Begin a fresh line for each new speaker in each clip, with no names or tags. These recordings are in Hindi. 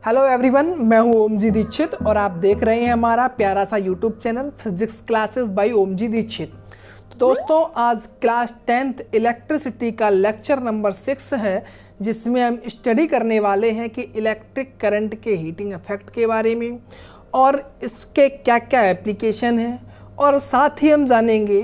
हेलो एवरीवन, मैं हूं ओमजी दीक्षित और आप देख रहे हैं हमारा प्यारा सा YouTube channel physics classes by Omji Dixit. तो दोस्तों, आज क्लास 10th इलेक्ट्रिसिटी का लेक्चर नंबर 6 है, जिसमें हम स्टडी करने वाले हैं कि इलेक्ट्रिक करंट के हीटिंग इफेक्ट के बारे में और इसके क्या क्या एप्लीकेशन हैं, और साथ ही हम जानेंगे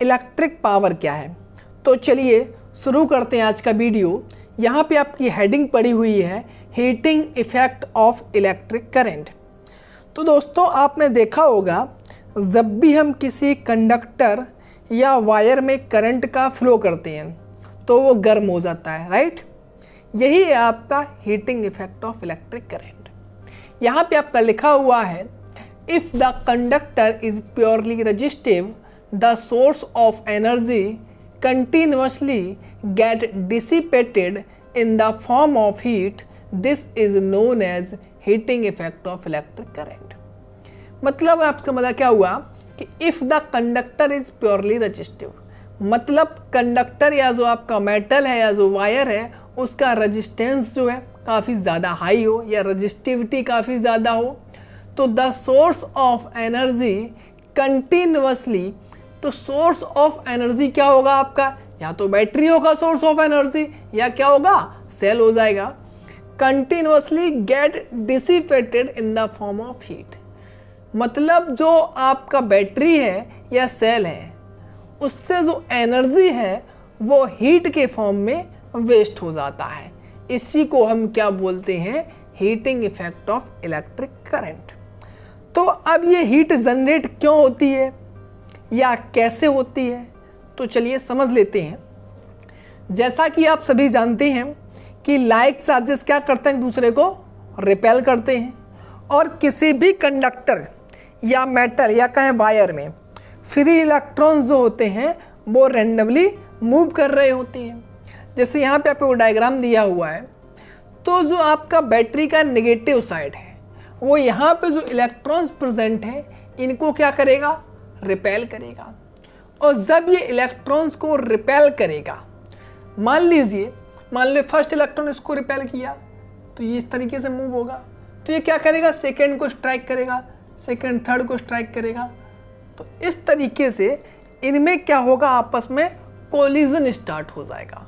इलेक्ट्रिक पावर क्या है। तो चलिए शुरू करते हैं आज का वीडियो। यहाँ पे आपकी हेडिंग पड़ी हुई है heating effect of electric current. तो दोस्तों, आपने देखा होगा जब भी हम किसी कंडक्टर या वायर में करंट का फ्लो करते हैं तो वो गर्म हो जाता है, राइट। यही है आपका heating effect of electric current. यहाँ पे आपका लिखा हुआ है if the conductor is purely resistive the source of energy continuously get dissipated in the form of heat. This is known as heating effect of electric current. मतलब आपका मतलब क्या हुआ कि if the conductor is purely resistive, मतलब कंडक्टर या जो आपका मेटल है या जो वायर है उसका रेजिस्टेंस जो है काफ़ी ज़्यादा हाई हो या रेजिस्टिविटी काफ़ी ज़्यादा हो, तो the source of energy continuously, तो सोर्स ऑफ एनर्जी क्या होगा आपका, या तो बैटरी होगा सोर्स ऑफ एनर्जी या क्या होगा, सेल हो जाएगा। Continuously get dissipated in the form of heat, मतलब जो आपका बैटरी है या सेल है उससे जो एनर्जी है वो हीट के फॉर्म में वेस्ट हो जाता है। इसी को हम क्या बोलते हैं, heating effect of electric current. तो अब ये हीट जनरेट क्यों होती है या कैसे होती है, तो चलिए समझ लेते हैं। जैसा कि आप सभी जानते हैं कि लाइक चार्जेस क्या करते हैं, एक दूसरे को रिपेल करते हैं, और किसी भी कंडक्टर या मेटल या कहें वायर में फ्री इलेक्ट्रॉन्स जो होते हैं वो रैंडमली मूव कर रहे होते हैं। जैसे यहाँ पे आपको डायग्राम दिया हुआ है, तो जो आपका बैटरी का नेगेटिव साइड है वो यहाँ पे जो इलेक्ट्रॉन्स प्रेजेंट हैं इनको क्या करेगा, रिपेल करेगा। और जब ये इलेक्ट्रॉन्स को रिपेल करेगा, मान लो फर्स्ट इलेक्ट्रॉन इसको रिपेल किया तो ये इस तरीके से मूव होगा, तो ये क्या करेगा, सेकंड को स्ट्राइक करेगा, सेकंड थर्ड को स्ट्राइक करेगा। तो इस तरीके से इनमें क्या होगा, आपस में कोलिजन स्टार्ट हो जाएगा।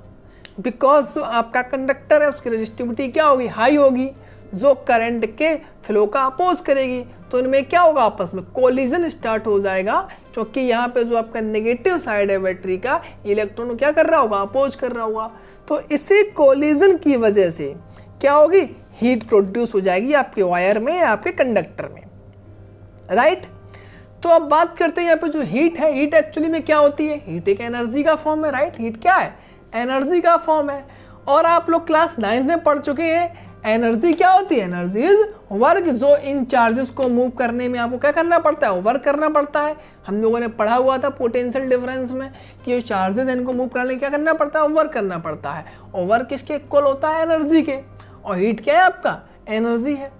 बिकॉज जो आपका कंडक्टर है उसकी रेजिस्टिविटी क्या होगी, हाई होगी, जो करंट के फ्लो का अपोज करेगी, तो इनमें क्या होगा, आपस में कोलिजन स्टार्ट हो जाएगा। क्योंकि यहाँ पे जो आपका नेगेटिव साइड है बैटरी का, इलेक्ट्रॉन को क्या कर रहा होगा, अपोज कर रहा होगा। तो इसी कोलिजन की वजह से क्या होगी, हीट प्रोड्यूस हो जाएगी आपके वायर में या आपके कंडक्टर में, राइट। तो अब बात करते हैं यहाँ पे जो हीट है, हीट एक्चुअली में क्या होती है, हीट एक एनर्जी का फॉर्म है, राइट। हीट क्या है, एनर्जी का फॉर्म है। और आप लोग क्लास 9th में पढ़ चुके हैं एनर्जी क्या होती है, एनर्जी इज वर्क। जो इन चार्जेस को मूव करने में आपको क्या करना पड़ता है, वर्क करना पड़ता है। हम लोगों ने पढ़ा हुआ था पोटेंशियल डिफरेंस में कि जो चार्जेस हैं इनको मूव करने क्या करना पड़ता है, वर्क करना पड़ता है। और वर्क किसके इक्वल होता है, एनर्जी के। और हीट क्या है आपका, एनर्जी है।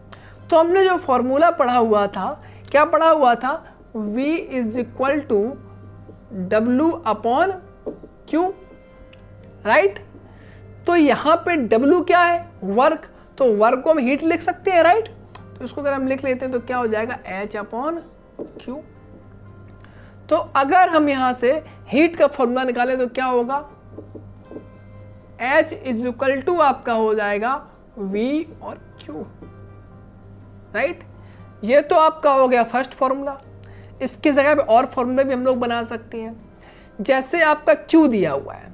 तो हमने जो फॉर्मूला पढ़ा हुआ था, क्या पढ़ा हुआ था, V is equal to W upon Q, right. तो यहाँ पे W क्या है, वर्क, तो वर्क को हम हीट लिख सकते हैं, राइट। तो इसको अगर हम लिख लेते हैं तो क्या हो जाएगा, H अपॉन Q। तो अगर हम यहां से हीट का फॉर्मूला निकालें तो क्या होगा, H इज इक्वल टू आपका हो जाएगा V और Q, राइट। ये तो आपका हो गया फर्स्ट फॉर्मूला। इसकी जगह पे और फॉर्मूला भी हम लोग बना सकते हैं। जैसे आपका Q दिया हुआ है,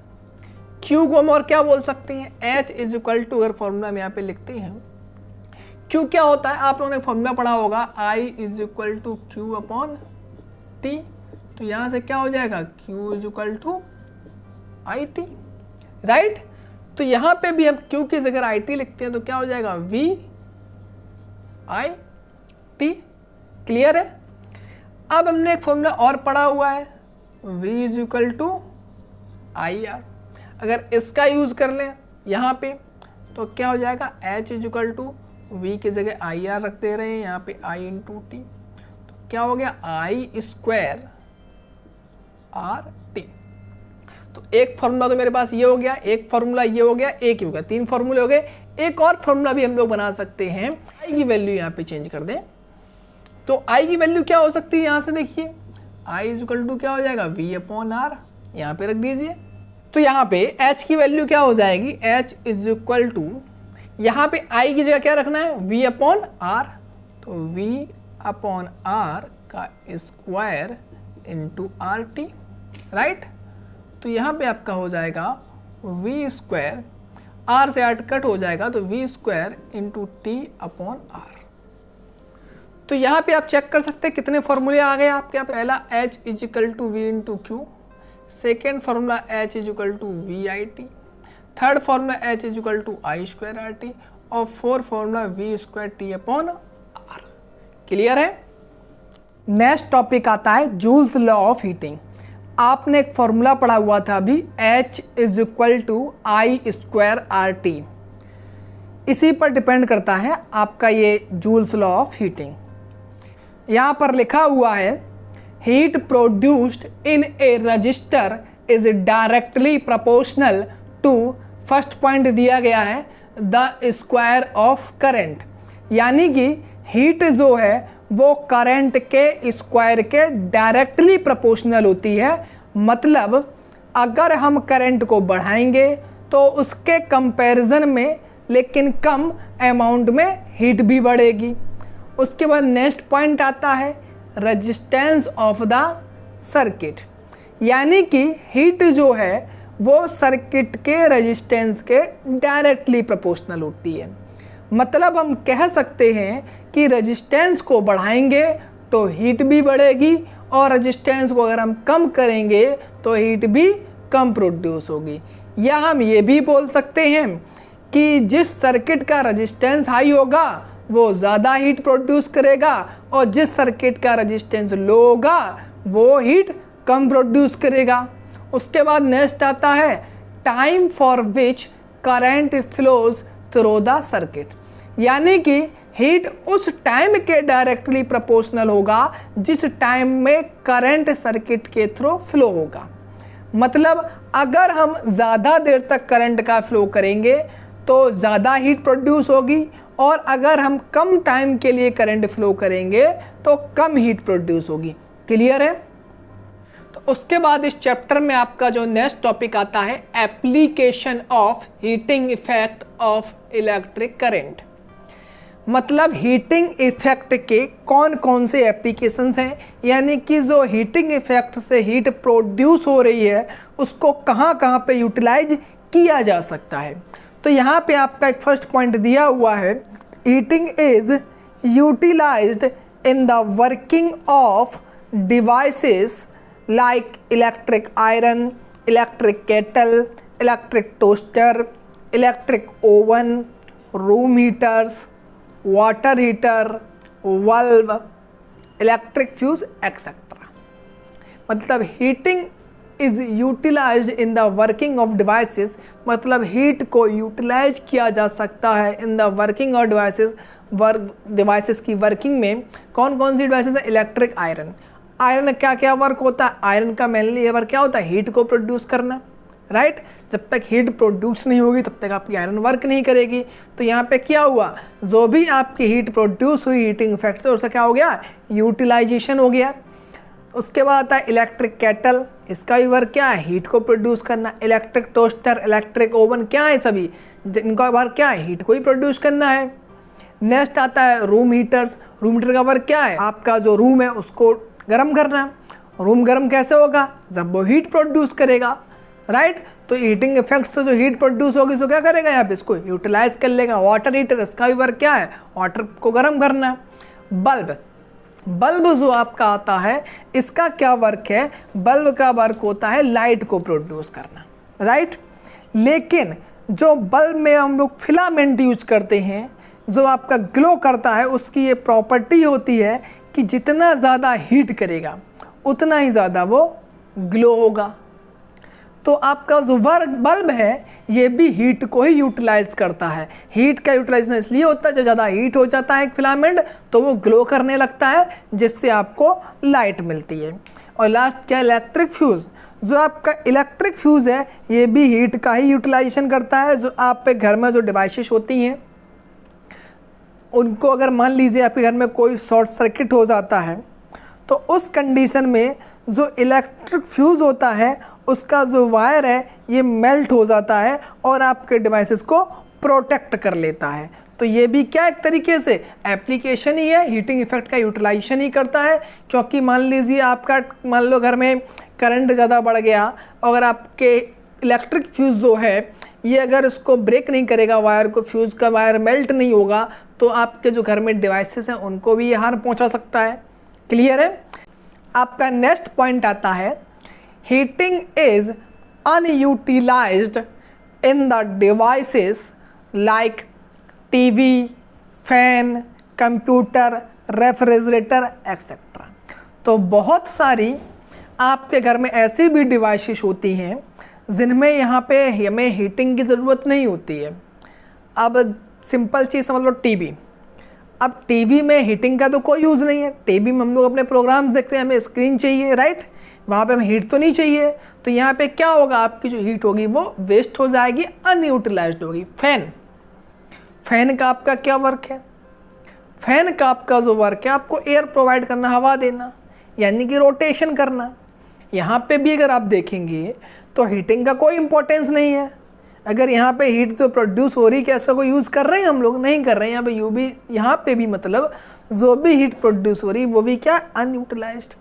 Q को हम और क्या बोल सकते हैं, H इज इक्वल टू, अगर फॉर्मूला हम यहाँ पे लिखते हैं, Q क्या होता है, आप लोगों ने फॉर्मूला पढ़ा होगा, I is equal to Q upon T। तो यहाँ से क्या हो जाएगा, Q is equal to IT, right. तो यहाँ पे भी हम Q की जगह IT लिखते हैं तो क्या हो जाएगा, V I T। क्लियर है। अब हमने एक फॉर्मूला और पढ़ा हुआ है, V is equal to IR। अगर इसका यूज कर लें यहाँ पे तो क्या हो जाएगा, H is equal to V की जगह IR रख दे रहे हैं, यहाँ पे I इंटू टी, तो क्या हो गया, I स्क्वायर RT। तो एक फार्मूला तो मेरे पास ये हो गया, एक फार्मूला ये हो गया, एक ही हो गया, 3 फार्मूले हो गए। एक और फार्मूला भी हम लोग बना सकते हैं, आई की वैल्यू यहाँ पे चेंज कर दें। तो आई की वैल्यू क्या हो सकती है, यहाँ से देखिए आई इज इक्वल टू क्या हो जाएगा, वी अपॉन आर, यहाँ पे रख दीजिए। तो यहाँ पे एच की वैल्यू क्या हो जाएगी, एच इज इक्वल टू, यहाँ पे आई की जगह क्या रखना है, वी अपॉन आर, तो वी अपॉन आर का square into R T, right. तो यहाँ पे आपका हो जाएगा वी स्क्वायर, आर से आर कट हो जाएगा, तो V square into T upon R. तो यहाँ पे आप चेक कर सकते हैं कितने फॉर्मूले आ गए आपके यहाँ। पहला H is equal to V into Q, second formula H is equal to V I T, third formula H is equal to I square R T, और fourth formula V square T upon R. Clear है। नेक्स्ट टॉपिक आता है जूल्स लॉ ऑफ हीटिंग। आपने एक फॉर्मूला पढ़ा हुआ था अभी, H is equal to I square R T, इसी पर डिपेंड करता है आपका ये जूल्स लॉ ऑफ हीटिंग। यहाँ पर लिखा हुआ है heat produced in a register is directly proportional to, first point दिया गया है द स्क्वायर ऑफ करंट, यानी कि हीट जो है वो करंट के स्क्वायर के डायरेक्टली प्रोपोर्शनल होती है। मतलब अगर हम करंट को बढ़ाएंगे तो उसके कंपैरिजन में लेकिन कम अमाउंट में हीट भी बढ़ेगी। उसके बाद नेक्स्ट पॉइंट आता है रेजिस्टेंस ऑफ द सर्किट, यानी कि हीट जो है वो सर्किट के रेजिस्टेंस के डायरेक्टली प्रोपोर्शनल होती है। मतलब हम कह सकते हैं कि रेजिस्टेंस को बढ़ाएंगे तो हीट भी बढ़ेगी, और रेजिस्टेंस को अगर हम कम करेंगे तो हीट भी कम प्रोड्यूस होगी। या हम ये भी बोल सकते हैं कि जिस सर्किट का रेजिस्टेंस हाई होगा वो ज़्यादा हीट प्रोड्यूस करेगा, और जिस सर्किट का रेजिस्टेंस लो होगा वो हीट कम प्रोड्यूस करेगा। उसके बाद नेक्स्ट आता है time for which current flows through the circuit, यानी कि हीट उस टाइम के डायरेक्टली प्रोपोर्शनल होगा जिस टाइम में करंट सर्किट के थ्रू फ्लो होगा। मतलब अगर हम ज़्यादा देर तक करंट का फ्लो करेंगे तो ज़्यादा हीट प्रोड्यूस होगी, और अगर हम कम टाइम के लिए करंट फ्लो करेंगे तो कम हीट प्रोड्यूस होगी। क्लियर है। तो उसके बाद इस चैप्टर में आपका जो नेक्स्ट टॉपिक आता है application of heating effect of electric current. मतलब हीटिंग इफेक्ट के कौन कौन से एप्लीकेशंस हैं, यानी कि जो हीटिंग इफेक्ट से हीट प्रोड्यूस हो रही है उसको कहाँ कहाँ पे यूटिलाइज किया जा सकता है। तो यहाँ पे आपका एक फर्स्ट पॉइंट दिया हुआ है, heating is utilized in the working of devices like electric iron, electric kettle, electric toaster, electric oven, room heaters, water heater, bulb, electric fuse etcetera. मतलब heating is utilized in the working of devices, मतलब हीट को यूटिलाइज किया जा सकता है in the working of devices. Devices की वर्किंग में कौन कौन सी डिवाइसेस है, इलेक्ट्रिक आयरन। आयरन क्या क्या वर्क होता है, आयरन का मेनली वर्क क्या होता है, हीट को प्रोड्यूस करना, राइट। जब तक हीट प्रोड्यूस नहीं होगी तब तक आपकी आयरन वर्क नहीं करेगी। तो यहाँ पे क्या हुआ, जो भी आपकी हीट प्रोड्यूस हुई हीटिंग इफेक्ट से उसका क्या हो गया, यूटिलाइजेशन हो गया। उसके बाद आता है इलेक्ट्रिक केटल, इसका भी वर्क क्या है, हीट को प्रोड्यूस करना। इलेक्ट्रिक टोस्टर, इलेक्ट्रिक ओवन क्या है, सभी इनका वर्क क्या है, हीट को ही प्रोड्यूस करना है। नेक्स्ट आता है रूम हीटर्स, रूम हीटर का वर्क क्या है, आपका जो रूम है उसको गर्म करना। रूम गर्म कैसे होगा, जब वो हीट प्रोड्यूस करेगा, राइट। तो हीटिंग इफेक्ट से जो हीट प्रोड्यूस होगी उसको क्या करेगा, यहाँ पे इसको यूटिलाइज कर लेगा। वाटर हीटर, इसका भी वर्क क्या है, वाटर को गर्म करना। बल्ब, बल्ब जो आपका आता है इसका क्या वर्क है, बल्ब का वर्क होता है लाइट को प्रोड्यूस करना, राइट। लेकिन जो बल्ब में हम लोग फिलामेंट यूज करते हैं जो आपका ग्लो करता है, उसकी ये प्रॉपर्टी होती है कि जितना ज़्यादा हीट करेगा उतना ही ज़्यादा वो ग्लो होगा। तो आपका जो बल्ब है ये भी हीट को ही यूटिलाइज करता है। हीट का यूटिलाइजेशन इसलिए होता है, जब ज़्यादा हीट हो जाता है एक फिलामेंट तो वो ग्लो करने लगता है, जिससे आपको लाइट मिलती है। और लास्ट क्या, इलेक्ट्रिक फ्यूज़। जो आपका इलेक्ट्रिक फ्यूज़ है ये भी हीट का ही यूटिलाइजेशन करता है। जो आप पे घर में जो डिवाइसेस होती हैं उनको अगर मान लीजिए आपके घर में कोई शॉर्ट सर्किट हो जाता है तो उस कंडीशन में जो इलेक्ट्रिक फ्यूज़ होता है उसका जो वायर है ये मेल्ट हो जाता है और आपके डिवाइसेस को प्रोटेक्ट कर लेता है। तो ये भी क्या एक तरीके से एप्लीकेशन ही है, हीटिंग इफेक्ट का यूटिलाइजेशन ही करता है। क्योंकि मान लीजिए आपका, मान लो घर में करंट ज़्यादा बढ़ गया, अगर आपके इलेक्ट्रिक फ्यूज़ जो है ये अगर इसको ब्रेक नहीं करेगा वायर को, फ्यूज़ का वायर मेल्ट नहीं होगा, तो आपके जो घर में डिवाइसेस हैं उनको भी ये हार्म पहुंचा सकता है। क्लियर है। आपका नेक्स्ट पॉइंट आता है, heating is unutilised in the devices like TV, fan, computer, refrigerator etcetera. तो बहुत सारी आपके घर में ऐसी भी डिवाइसेस होती हैं जिनमें यहाँ पे हमें हीटिंग की ज़रूरत नहीं होती है। अब सिंपल चीज़ समझ लो, टीवी। अब टीवी में हीटिंग का तो कोई यूज़ नहीं है। टीवी में हम लोग अपने प्रोग्राम्स देखते हैं, हमें स्क्रीन चाहिए, राइट। वहाँ पे हमें हीट तो नहीं चाहिए। तो यहाँ पे क्या होगा, आपकी जो हीट होगी वो वेस्ट हो जाएगी, अनयूटिलाइज्ड होगी। फैन का आपका क्या वर्क है? फैन का आपका जो वर्क है आपको एयर प्रोवाइड करना, हवा देना, यानी कि रोटेशन करना। यहाँ पे भी अगर आप देखेंगे तो हीटिंग का कोई इंपॉर्टेंस नहीं है। अगर यहाँ पे हीट जो प्रोड्यूस हो रही है क्या इसका कोई यूज़ कर रहे हैं हम लोग? नहीं कर रहे हैं। यहाँ पे भी मतलब जो भी हीट प्रोड्यूस हो रही वो भी क्या, अनयूटिलाइज्ड।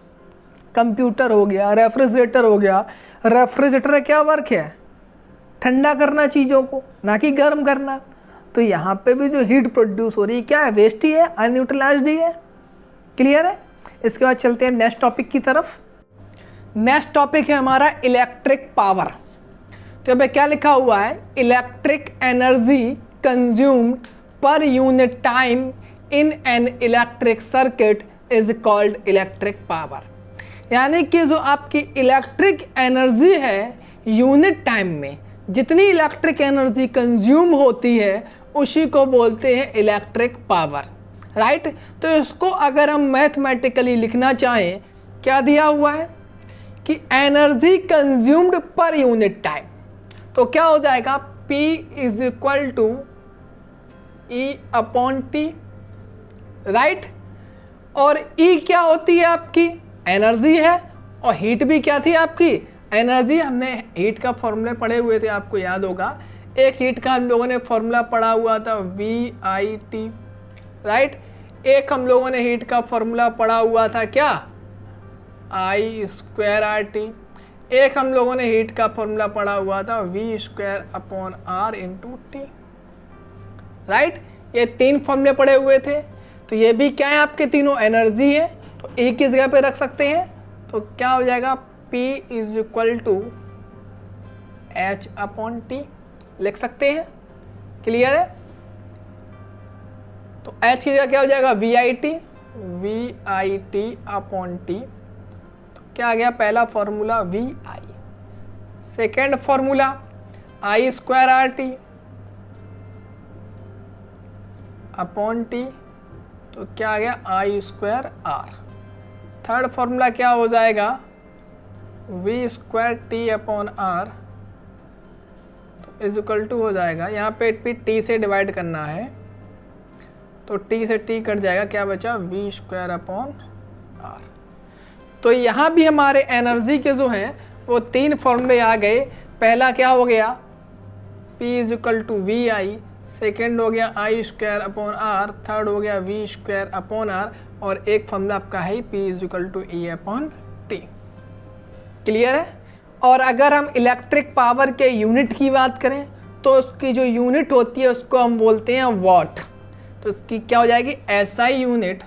कंप्यूटर हो गया, रेफ्रिजरेटर हो गया। रेफ्रिजरेटर का क्या वर्क है? ठंडा करना चीज़ों को, ना कि गर्म करना। तो यहाँ पे भी जो हीट प्रोड्यूस हो रही है क्या है, वेस्ट ही है, अनयूटिलाइज्ड ही है। क्लियर है। इसके बाद चलते हैं नेक्स्ट टॉपिक की तरफ। नेक्स्ट टॉपिक है हमारा इलेक्ट्रिक पावर। तो यहाँ पे क्या लिखा हुआ है, electric energy consumed per unit time in an electric circuit is called electric power. यानी कि जो आपकी इलेक्ट्रिक एनर्जी है यूनिट टाइम में जितनी इलेक्ट्रिक एनर्जी कंज्यूम होती है उसी को बोलते हैं इलेक्ट्रिक पावर, राइट। तो इसको अगर हम मैथमेटिकली लिखना चाहें, क्या दिया हुआ है कि energy consumed per unit time, तो क्या हो जाएगा, P is equal to E/T, right. और E क्या होती है आपकी, एनर्जी है, और हीट भी क्या थी आपकी, एनर्जी। हमने हीट का फॉर्मूला पढ़े हुए थे, आपको याद होगा। एक हीट का हम लोगों ने फॉर्मूला पढ़ा हुआ था VIT, राइट। एक हम लोगों ने हीट का फॉर्मूला पढ़ा हुआ था क्या, I²RT। एक हम लोगों ने हीट का फॉर्मूला पढ़ा हुआ था V²/R/T, राइट। ये तीन फॉर्मूले पढ़े हुए थे। तो ये भी क्या है, आपके तीनों एनर्जी है, तो एक ही जगह पे रख सकते हैं। तो क्या हो जाएगा, P is equal to H/T लिख सकते हैं। क्लियर है। तो H की जगह क्या हो जाएगा, VIT/T। क्या आ गया, पहला formula VI। Second formula I²RT/T, तो क्या आ गया, I²R। थर्ड फॉर्मूला क्या हो जाएगा, V²T/R, तो इज इक्वल टू हो जाएगा, यहाँ पे T से डिवाइड करना है तो T से T कट जाएगा, क्या बचा, V²/R। तो यहाँ भी हमारे एनर्जी के जो हैं वो तीन फॉर्मूले आ गए। पहला क्या हो गया, P is equal to VI, second हो गया I²/R, थर्ड हो गया V²/R, और एक फॉर्मूला आपका है P is equal to E/T। Clear है। और अगर हम इलेक्ट्रिक पावर के यूनिट की बात करें तो उसकी जो यूनिट होती है उसको हम बोलते हैं वॉट। तो उसकी क्या हो जाएगी, SI यूनिट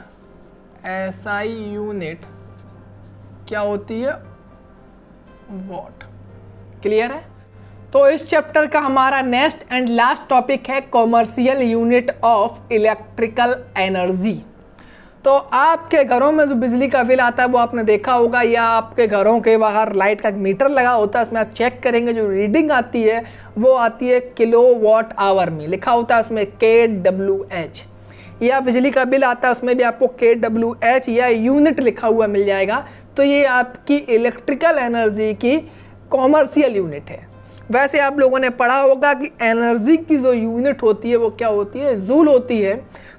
क्या होती है, वॉट। क्लियर है। तो इस चैप्टर का हमारा नेक्स्ट एंड लास्ट टॉपिक है commercial unit of electrical energy. तो आपके घरों में जो बिजली का बिल आता है वो आपने देखा होगा, या आपके घरों के बाहर लाइट का मीटर लगा होता है, उसमें आप चेक करेंगे जो रीडिंग आती है वो आती है किलोवाट आवर में, लिखा होता है उसमें kWh। या बिजली का बिल आता है उसमें भी आपको kWh या यूनिट लिखा हुआ मिल जाएगा। तो ये आपकी इलेक्ट्रिकल एनर्जी की कॉमर्शियल यूनिट है। वैसे आप लोगों ने पढ़ा होगा कि एनर्जी की जो यूनिट होती है वो क्या होती है, जूल होती है।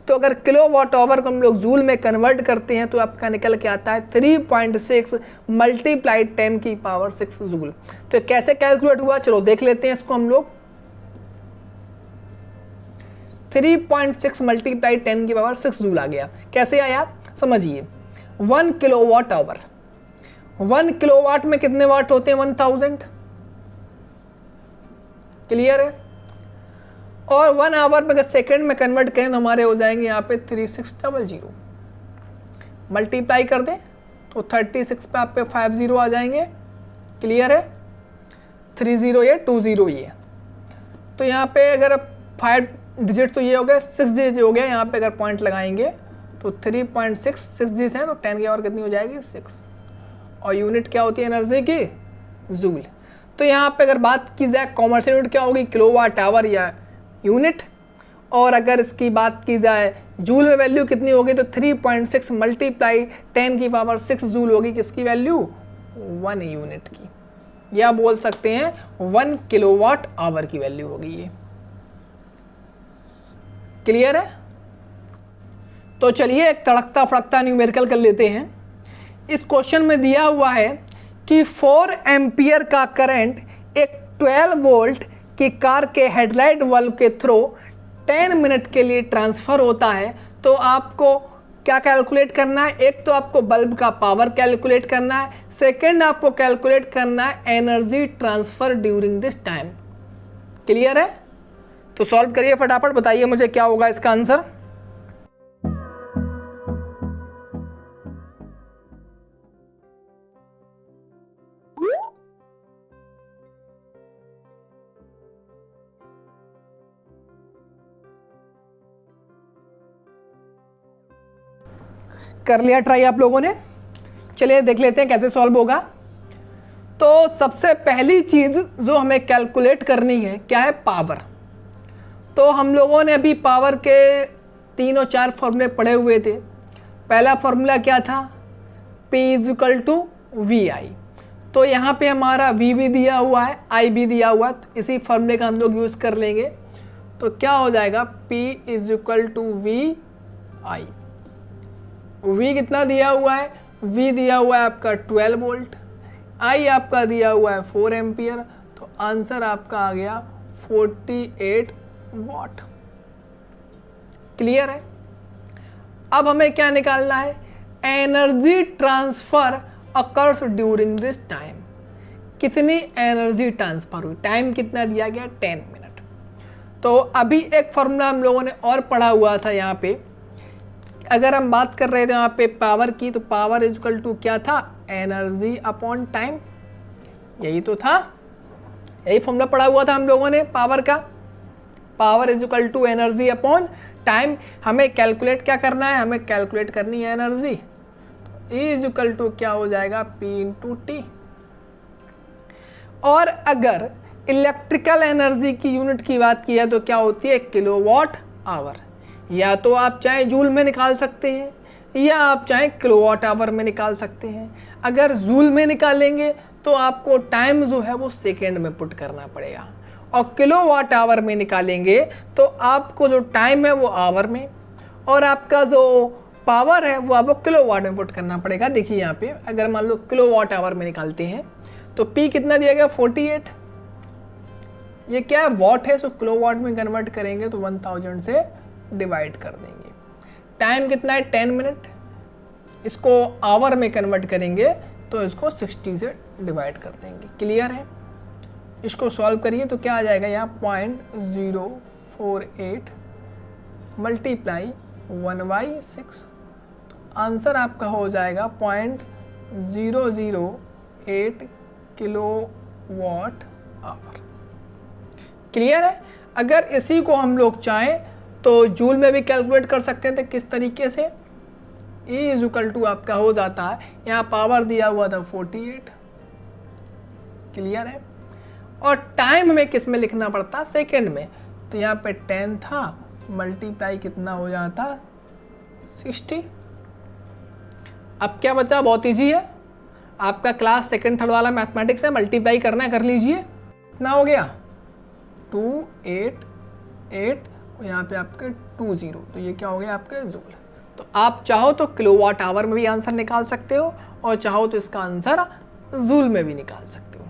तो अगर किलोवाट आवर को हम लोग जूल में कन्वर्ट करते हैं तो आपका निकल के आता है 3.6 मल्टीप्लाई 10⁶ जूल। तो कैसे कैलकुलेट हुआ, चलो देख लेते हैं इसको हम लोग। 3.6 मल्टीप्लाई 10⁶ जूल आ गया। कैसे आया समझिए। 1 किलोवाट आवर, 1 किलोवाट में कितने वाट होते हैं, 1000। क्लियर है। और 1 आवर में अगर सेकेंड में कन्वर्ट करें तो हमारे हो जाएंगे यहाँ पे 3600। मल्टीप्लाई कर दें तो 36 पे आप पे 50 आ जाएंगे। क्लियर है। 30 ये 20 ये, तो यहाँ पे अगर 5 डिजिट तो ये हो गया, 6 डिजिट हो गया। यहाँ पे अगर पॉइंट लगाएंगे तो 3.6 6 डिजिट हैं तो 10 की और कितनी हो जाएगी 6। और यूनिट क्या होती है एनर्जी की, जूल। तो यहाँ पे अगर बात की जाए कॉमर्शियल यूनिट क्या होगी, किलोवाट आवर या यूनिट। और अगर इसकी बात की जाए जूल में वैल्यू कितनी होगी तो 3.6 मल्टीप्लाई 10⁶ जूल होगी, किसकी वैल्यू, 1 यूनिट की, या बोल सकते हैं 1 किलोवाट आवर की वैल्यू होगी ये। क्लियर है। तो चलिए एक तड़कता फड़कता न्यूमेरिकल कर लेते हैं। इस क्वेश्चन में दिया हुआ है कि 4 एम्पियर का करंट एक 12 वोल्ट की कार के हेडलाइट बल्ब के थ्रू 10 मिनट के लिए ट्रांसफ़र होता है। तो आपको क्या कैलकुलेट करना है, एक तो आपको बल्ब का पावर कैलकुलेट करना है, सेकंड आपको कैलकुलेट करना है energy transfer during this time. Clear है। तो सॉल्व करिए फटाफट, बताइए मुझे क्या होगा इसका आंसर। कर लिया ट्राई आप लोगों ने। चलिए देख लेते हैं कैसे सॉल्व होगा। तो सबसे पहली चीज जो हमें कैलकुलेट करनी है क्या है, पावर। तो हम लोगों ने अभी पावर के 3 और 4 फॉर्मूले पढ़े हुए थे। पहला फॉर्मूला क्या था, P = VI। तो यहाँ पे हमारा V भी दिया हुआ है, I भी दिया हुआ है, तो इसी फॉर्मूले का हम लोग यूज़ कर लेंगे। तो क्या हो जाएगा, P = VI। V कितना दिया हुआ है, V दिया हुआ है आपका 12 वोल्ट, I आपका दिया हुआ है 4 एम्पियर। तो आंसर आपका आ गया 48 वाट। क्लियर है। अब हमें क्या निकालना है, energy transfer occurs during this time. कितनी एनर्जी ट्रांसफर हुई, टाइम कितना दिया गया 10 मिनट। तो अभी एक फॉर्मूला हम लोगों ने और पढ़ा हुआ था यहाँ पे, अगर हम बात कर रहे थे वहाँ पे पावर की, तो पावर = क्या था, एनर्जी अपॉन टाइम। यही तो था, यही फॉर्मूला पढ़ा हुआ था हम लोगों ने पावर का। Power = energy upon time. हमें कैलकुलेट क्या करना है, हमें कैलकुलेट करनी है एनर्जी। E क्या हो जाएगा, P × T। और अगर इलेक्ट्रिकल एनर्जी की यूनिट की बात की है तो क्या होती है, किलोवाट आवर। या तो आप चाहे जूल में निकाल सकते हैं या आप चाहे किलोवाट आवर में निकाल सकते हैं। अगर जूल में निकालेंगे तो आपको टाइम जो है वो सेकेंड में पुट करना पड़ेगा, और किलोवाट आवर में निकालेंगे तो आपको जो टाइम है वो आवर में, और आपका जो पावर है वो आपको किलोवाट में पुट करना पड़ेगा। देखिए यहाँ पे अगर मान लो किलोवाट आवर में निकालते हैं तो P कितना दिया गया, 48। ये क्या है, वॉट है, सो किलोवाट में कन्वर्ट करेंगे तो 1000 से डिवाइड कर देंगे। टाइम कितना है, 10 मिनट। इसको आवर में कन्वर्ट करेंगे तो इसको 60 से डिवाइड कर देंगे। क्लियर है। इसको सॉल्व करिए तो क्या आ जाएगा, यहाँ 0.048 मल्टीप्लाई 1/6। तो आंसर आपका हो जाएगा 0.008 किलोवाट आवर। क्लियर है। अगर इसी को हम लोग चाहें तो जूल में भी कैलकुलेट कर सकते हैं। तो किस तरीके से, E इज इक्वल टू आपका हो जाता है, यहाँ पावर दिया हुआ था 48, क्लियर है। और टाइम हमें किस में लिखना पड़ता, सेकेंड में, तो यहाँ पे 10 था, मल्टीप्लाई कितना हो जाता 60। अब क्या बचा, बहुत ईजी है, आपका क्लास सेकंड थर्ड वाला मैथमेटिक्स है, मल्टीप्लाई करना है, कर लीजिए। कितना हो गया 288, यहाँ पे आपके 20, तो ये क्या हो गया आपके जूल। तो आप चाहो तो किलोवाट आवर में भी आंसर निकाल सकते हो और चाहो तो इसका आंसर जूल में भी निकाल सकते हो।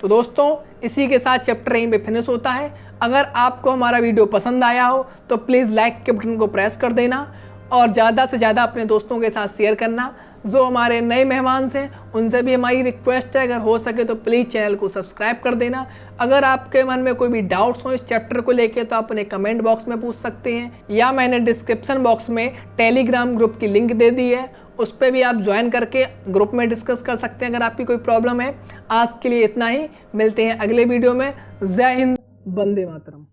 तो दोस्तों इसी के साथ चैप्टर यहीं पे फिनिश होता है। अगर आपको हमारा वीडियो पसंद आया हो तो प्लीज़ लाइक के बटन को प्रेस कर देना और ज़्यादा से ज़्यादा अपने दोस्तों के साथ शेयर करना। जो हमारे नए मेहमान हैं उनसे भी हमारी रिक्वेस्ट है, अगर हो सके तो प्लीज़ चैनल को सब्सक्राइब कर देना। अगर आपके मन में कोई भी डाउट्स हो इस चैप्टर को लेके तो आप उन्हें कमेंट बॉक्स में पूछ सकते हैं, या मैंने डिस्क्रिप्शन बॉक्स में टेलीग्राम ग्रुप की लिंक दे दी है, उस पर भी आप ज्वाइन करके ग्रुप में डिस्कस कर सकते हैं अगर आपकी कोई प्रॉब्लम है। आज के लिए इतना ही, मिलते हैं अगले वीडियो में। जय हिंद, वंदे मातरम।